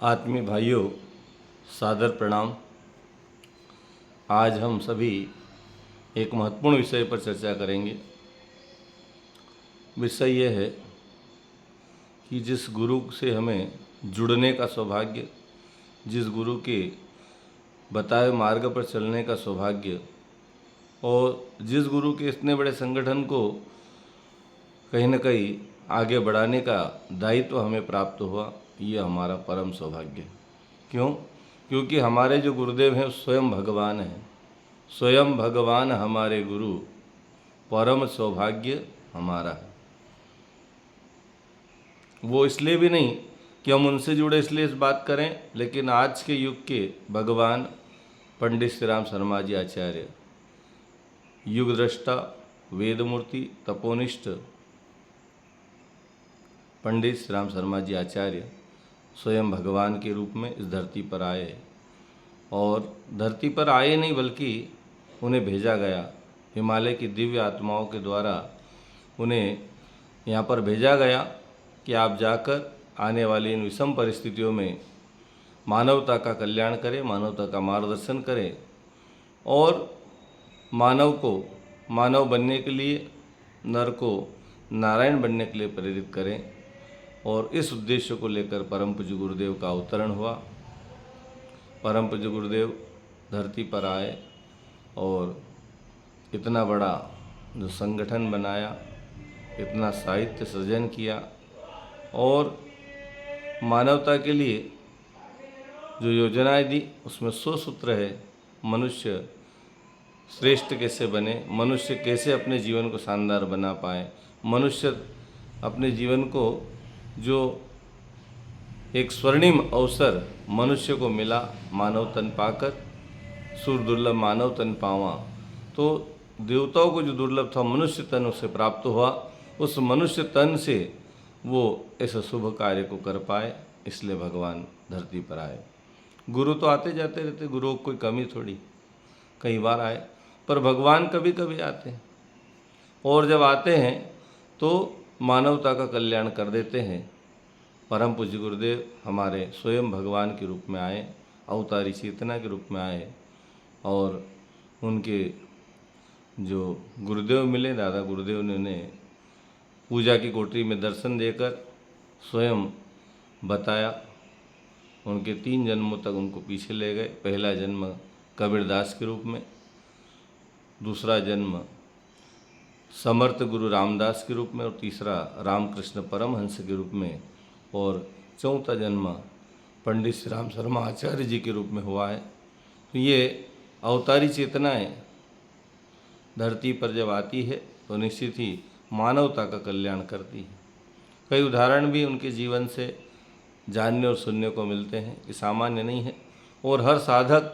आत्मीय भाइयों, सादर प्रणाम। आज हम सभी एक महत्वपूर्ण विषय पर चर्चा करेंगे। विषय यह है कि जिस गुरु से हमें जुड़ने का सौभाग्य, जिस गुरु के बताए मार्ग पर चलने का सौभाग्य और जिस गुरु के इतने बड़े संगठन को कहीं न कहीं आगे बढ़ाने का दायित्व हमें प्राप्त हुआ, ये हमारा परम सौभाग्य है। क्यों? क्योंकि हमारे जो गुरुदेव हैं स्वयं भगवान हैं। स्वयं भगवान हमारे गुरु, परम सौभाग्य हमारा है। वो इसलिए भी नहीं कि हम उनसे जुड़े इसलिए इस बात करें, लेकिन आज के युग के भगवान पंडित श्री राम शर्मा जी आचार्य, युग दृष्टा, वेदमूर्ति, तपोनिष्ठ पंडित श्री राम शर्मा जी आचार्य स्वयं भगवान के रूप में इस धरती पर आए। और धरती पर आए नहीं बल्कि उन्हें भेजा गया, हिमालय की दिव्य आत्माओं के द्वारा उन्हें यहाँ पर भेजा गया कि आप जाकर आने वाली इन विषम परिस्थितियों में मानवता का कल्याण करें, मानवता का मार्गदर्शन करें और मानव को मानव बनने के लिए, नर को नारायण बनने के लिए प्रेरित करें। और इस उद्देश्य को लेकर परम पूज्य गुरुदेव का अवतरण हुआ। परम पूज्य गुरुदेव धरती पर आए और इतना बड़ा जो संगठन बनाया, इतना साहित्य सृजन किया और मानवता के लिए जो योजनाएं दी, उसमें 100 सूत्र है। मनुष्य श्रेष्ठ कैसे बने, मनुष्य कैसे अपने जीवन को शानदार बना पाए, मनुष्य अपने जीवन को जो एक स्वर्णिम अवसर मनुष्य को मिला, मानव तन पाकर सुर दुर्लभ मानव तन पावा, तो देवताओं को जो दुर्लभ था मनुष्य तन उसे प्राप्त हुआ। उस मनुष्य तन से वो ऐसे शुभ कार्य को कर पाए, इसलिए भगवान धरती पर आए। गुरु तो आते जाते रहते, गुरुओं को कोई कमी थोड़ी, कई बार आए, पर भगवान कभी कभी आते हैं और जब आते हैं तो मानवता का कल्याण कर देते हैं। परम पूज्य गुरुदेव हमारे स्वयं भगवान के रूप में आए, अवतारी चेतना के रूप में आए और उनके जो गुरुदेव मिले, दादा गुरुदेव ने उन्हें पूजा की कोठरी में दर्शन देकर स्वयं बताया। उनके 3 जन्मों तक उनको पीछे ले गए। पहला जन्म कबीरदास के रूप में, दूसरा जन्म समर्थ गुरु रामदास के रूप में और तीसरा रामकृष्ण परमहंस के रूप में और चौथा जन्म पंडित श्री राम शर्मा आचार्य जी के रूप में हुआ है। तो ये अवतारी चेतनाएं धरती पर जब आती है तो निश्चित ही मानवता का कल्याण करती है। कई उदाहरण भी उनके जीवन से जानने और सुनने को मिलते हैं कि सामान्य नहीं है। और हर साधक,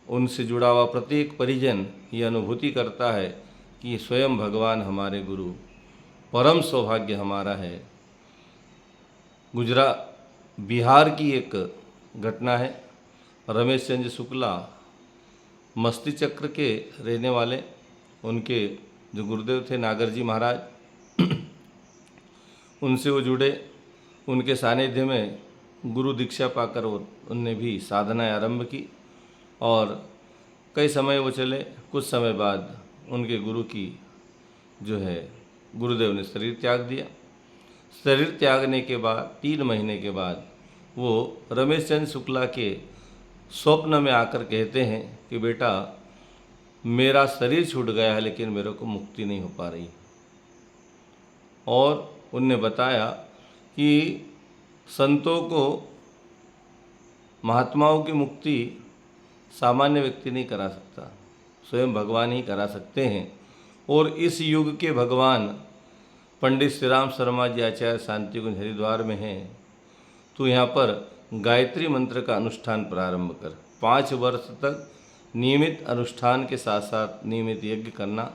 उनसे जुड़ा हुआ प्रत्येक परिजन ये अनुभूति करता है कि स्वयं भगवान हमारे गुरु, परम सौभाग्य हमारा है। बिहार की एक घटना है। रमेश चंद्र शुक्ला मस्ती चक्र के रहने वाले, उनके जो गुरुदेव थे नागर जी महाराज, उनसे वो जुड़े। उनके सानिध्य में गुरु दीक्षा पाकर उनने भी साधना आरंभ की और कई समय वो चले। कुछ समय बाद उनके गुरु की जो है गुरुदेव ने शरीर त्याग दिया। शरीर त्यागने के बाद 3 महीने के बाद वो रमेश चंद्र शुक्ला के स्वप्न में आकर कहते हैं कि बेटा, मेरा शरीर छूट गया है लेकिन मेरे को मुक्ति नहीं हो पा रही। और उनने बताया कि संतों को, महात्माओं की मुक्ति सामान्य व्यक्ति नहीं करा सकता, स्वयं भगवान ही करा सकते हैं। और इस युग के भगवान पंडित श्री राम शर्मा जी आचार्य शांति कुंज हरिद्वार में हैं। तो यहाँ पर गायत्री मंत्र का अनुष्ठान प्रारंभ कर 5 वर्ष तक नियमित अनुष्ठान के साथ साथ नियमित यज्ञ करना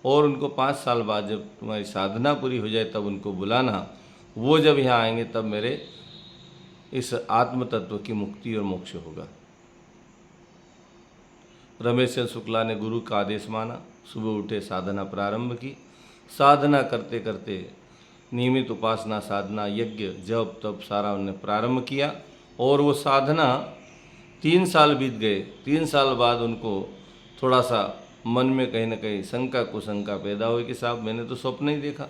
और उनको 5 साल बाद जब तुम्हारी साधना पूरी हो जाए तब उनको बुलाना। वो जब यहाँ आएंगे तब मेरे इस आत्म तत्व की मुक्ति और मोक्ष होगा। रमेश चंद्र शुक्ला ने गुरु का आदेश माना, सुबह उठे, साधना प्रारंभ की। साधना करते करते नियमित उपासना साधना यज्ञ जप तप सारा उन्होंने प्रारंभ किया। और वो साधना 3 साल बीत गए। 3 साल बाद उनको थोड़ा सा मन में कहीं ना कहीं शंका कुशंका पैदा हुई कि साहब मैंने तो स्वप्न ही देखा,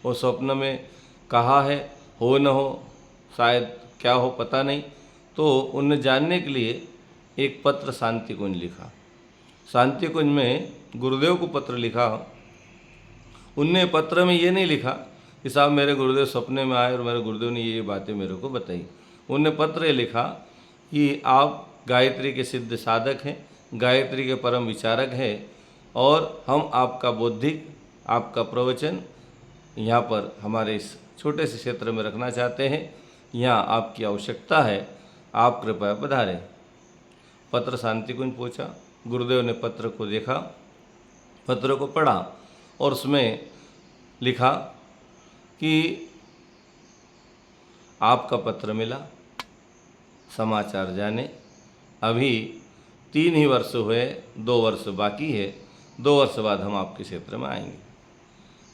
वो स्वप्न में कहा है हो न हो, शायद क्या हो पता नहीं। तो उन्हें जानने के लिए एक पत्र शांति कुंज लिखा। शांति कुंज में गुरुदेव को पत्र लिखा। उनने पत्र में ये नहीं लिखा कि साहब मेरे गुरुदेव सपने में आए और मेरे गुरुदेव ने ये बातें मेरे को बताई। उनने पत्र ये लिखा कि आप गायत्री के सिद्ध साधक हैं, गायत्री के परम विचारक हैं और हम आपका बौद्धिक आपका प्रवचन यहाँ पर हमारे इस छोटे से क्षेत्र में रखना चाहते हैं। यहाँ आपकी आवश्यकता है, आप कृपया पधारें। पत्र शांति कुंज पहुँचा। गुरुदेव ने पत्र को देखा, पत्र को पढ़ा और उसमें लिखा कि आपका पत्र मिला, समाचार जाने। अभी 3 ही वर्ष हुए, 2 वर्ष बाकी है, 2 वर्ष बाद हम आपके क्षेत्र में आएंगे।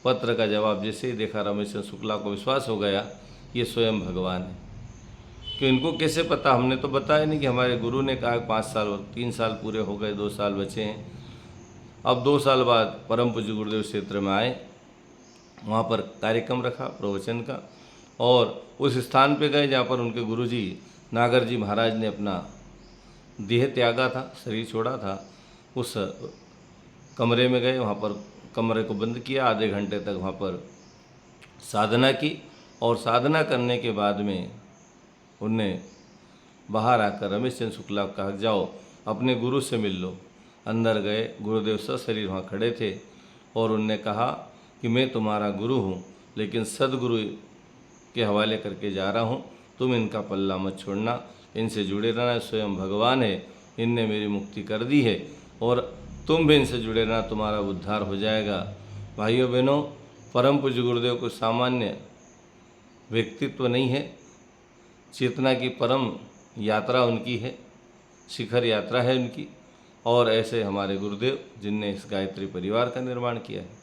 पत्र का जवाब जैसे ही देखा रमेश शुक्ला को विश्वास हो गया ये स्वयं भगवान है। कि इनको कैसे पता, हमने तो बताया नहीं कि हमारे गुरु ने कहा 5 साल 3 साल पूरे हो गए, 2 साल बचे हैं। अब 2 साल बाद परम पूज्य गुरुदेव क्षेत्र में आए, वहाँ पर कार्यक्रम रखा प्रवचन का और उस स्थान पे गए जहाँ पर उनके गुरुजी नागर जी महाराज ने अपना देह त्यागा था, शरीर छोड़ा था। उस कमरे में गए, वहाँ पर कमरे को बंद किया, आधे घंटे तक वहाँ पर साधना की और साधना करने के बाद में उनने बाहर आकर रमेश चंद्र शुक्ला को कहा जाओ अपने गुरु से मिल लो। अंदर गए, गुरुदेव सशरीर वहाँ खड़े थे और उनने कहा कि मैं तुम्हारा गुरु हूँ लेकिन सदगुरु के हवाले करके जा रहा हूँ, तुम इनका पल्ला मत छोड़ना, इनसे जुड़े रहना, स्वयं भगवान है, इनने मेरी मुक्ति कर दी है और तुम भी इनसे जुड़े रहना, तुम्हारा उद्धार हो जाएगा। भाइयों बहनों, परम पूज्य गुरुदेव को सामान्य व्यक्तित्व नहीं है, चेतना की परम यात्रा उनकी है, शिखर यात्रा है उनकी। और ऐसे हमारे गुरुदेव जिनने इस गायत्री परिवार का निर्माण किया है।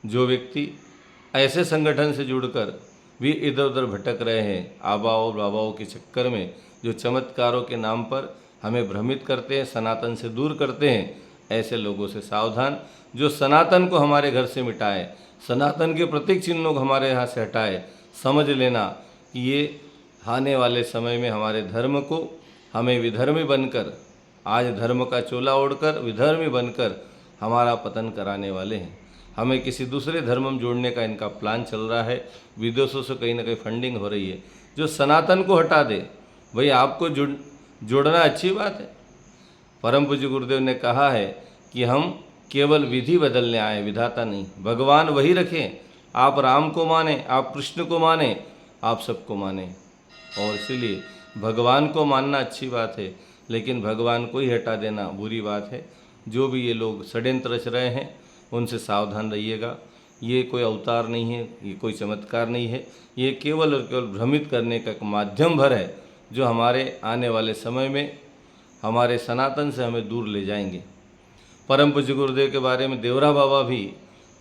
जो व्यक्ति ऐसे संगठन से जुड़कर भी इधर उधर भटक रहे हैं, आबाओं बाबाओं के चक्कर में, जो चमत्कारों के नाम पर हमें भ्रमित करते हैं, सनातन से दूर करते हैं, ऐसे लोगों से सावधान। जो सनातन को हमारे घर से मिटाए, सनातन के प्रतीक चिन्हों को हमारे यहाँ से हटाए, समझ लेना कि ये आने वाले समय में हमारे धर्म को हमें विधर्मी बनकर, आज धर्म का चोला ओढ़कर विधर्मी बनकर हमारा पतन कराने वाले हैं। हमें किसी दूसरे धर्म में जोड़ने का इनका प्लान चल रहा है, विदेशों से कहीं ना कहीं फंडिंग हो रही है। जो सनातन को हटा दे, भाई आपको जोड़ना अच्छी बात है। परम पूज्य गुरुदेव ने कहा है कि हम केवल विधि बदलने आए, विधाता नहीं। भगवान वही रखें, आप राम को माने, आप कृष्ण को माने, आप सबको माने। और इसीलिए भगवान को मानना अच्छी बात है, लेकिन भगवान को ही हटा देना बुरी बात है। जो भी ये लोग षड्यंत्र रच रहे हैं उनसे सावधान रहिएगा। ये कोई अवतार नहीं है, ये कोई चमत्कार नहीं है, ये केवल और केवल भ्रमित करने का एक माध्यम भर है, जो हमारे आने वाले समय में हमारे सनातन से हमें दूर ले जाएंगे। परम पूज्य गुरुदेव के बारे में देवरा बाबा भी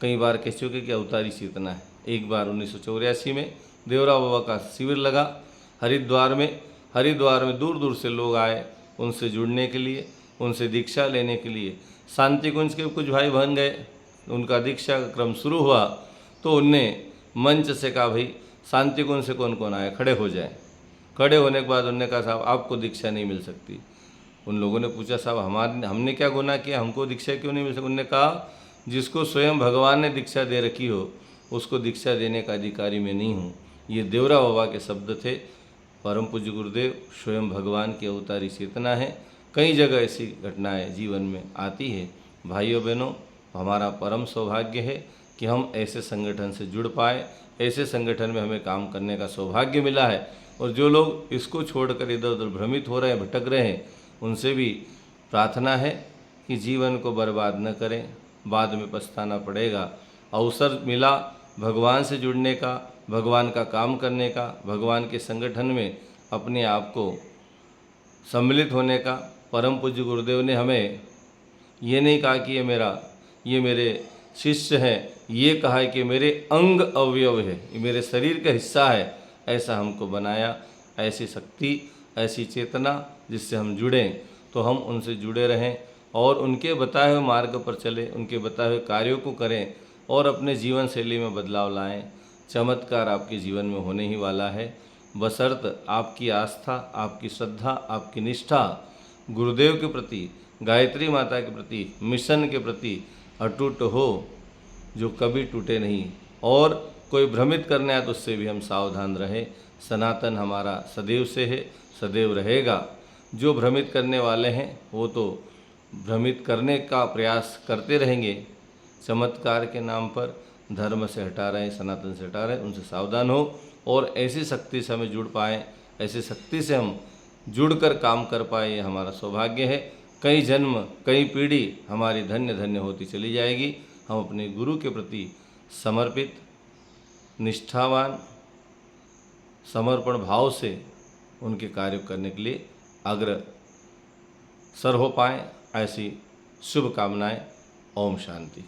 कई बार कह चुके कि अवतारी चेतना है। एक बार 1984 में देवरा बाबा का शिविर लगा हरिद्वार में दूर दूर से लोग आए उनसे जुड़ने के लिए, उनसे दीक्षा लेने के लिए। शांति कुंज के कुछ भाई बहन गए, उनका दीक्षा का क्रम शुरू हुआ तो उनने मंच से कहा भाई शांति कुंज से कौन कौन आया, खड़े हो जाए। खड़े होने के बाद उन्होंने कहा साहब आपको दीक्षा नहीं मिल सकती। उन लोगों ने पूछा साहब हमने क्या गुनाह किया, हमको दीक्षा क्यों नहीं मिल सकती? उन्होंने कहा जिसको स्वयं भगवान ने दीक्षा दे रखी हो उसको दीक्षा देने का अधिकारी मैं नहीं हूँ। ये देवरा बाबा के शब्द थे। परम पूज्य गुरुदेव स्वयं भगवान की अवतारी चेतना है। कई जगह ऐसी घटनाएं जीवन में आती है। भाइयों बहनों, हमारा परम सौभाग्य है कि हम ऐसे संगठन से जुड़ पाए, ऐसे संगठन में हमें काम करने का सौभाग्य मिला है। और जो लोग इसको छोड़कर इधर उधर भ्रमित हो रहे हैं, भटक रहे हैं, उनसे भी प्रार्थना है कि जीवन को बर्बाद न करें, बाद में पछताना पड़ेगा। अवसर मिला भगवान से जुड़ने का, भगवान का काम करने का, भगवान के संगठन में अपने आप को सम्मिलित होने का। परम पूज्य गुरुदेव ने हमें ये नहीं कहा कि ये मेरे शिष्य हैं, ये कहा है कि मेरे अंग अवयव है, ये मेरे शरीर का हिस्सा है, ऐसा हमको बनाया। ऐसी शक्ति, ऐसी चेतना जिससे हम जुड़ें, तो हम उनसे जुड़े रहें और उनके बताए हुए मार्ग पर चलें, उनके बताए हुए कार्यों को करें और अपने जीवन शैली में बदलाव लाएं। चमत्कार आपके जीवन में होने ही वाला है, बशर्त आपकी आस्था, आपकी श्रद्धा, आपकी निष्ठा गुरुदेव के प्रति, गायत्री माता के प्रति, मिशन के प्रति अटूट हो, जो कभी टूटे नहीं। और कोई भ्रमित करने आए तो उससे भी हम सावधान रहें। सनातन हमारा सदैव से है, सदैव रहेगा। जो भ्रमित करने वाले हैं वो तो भ्रमित करने का प्रयास करते रहेंगे, चमत्कार के नाम पर धर्म से हटा रहे हैं, सनातन से हटा रहे हैं, उनसे सावधान हो और ऐसी शक्ति से हमें जुड़ पाएँ, ऐसी शक्ति से हम जुड़कर काम कर पाए, ये हमारा सौभाग्य है। कई जन्म, कई पीढ़ी हमारी धन्य धन्य होती चली जाएगी। हम अपने गुरु के प्रति समर्पित, निष्ठावान, समर्पण भाव से उनके कार्य करने के लिए अग्रसर हो पाएँ, ऐसी शुभकामनाएं। ओम शांति।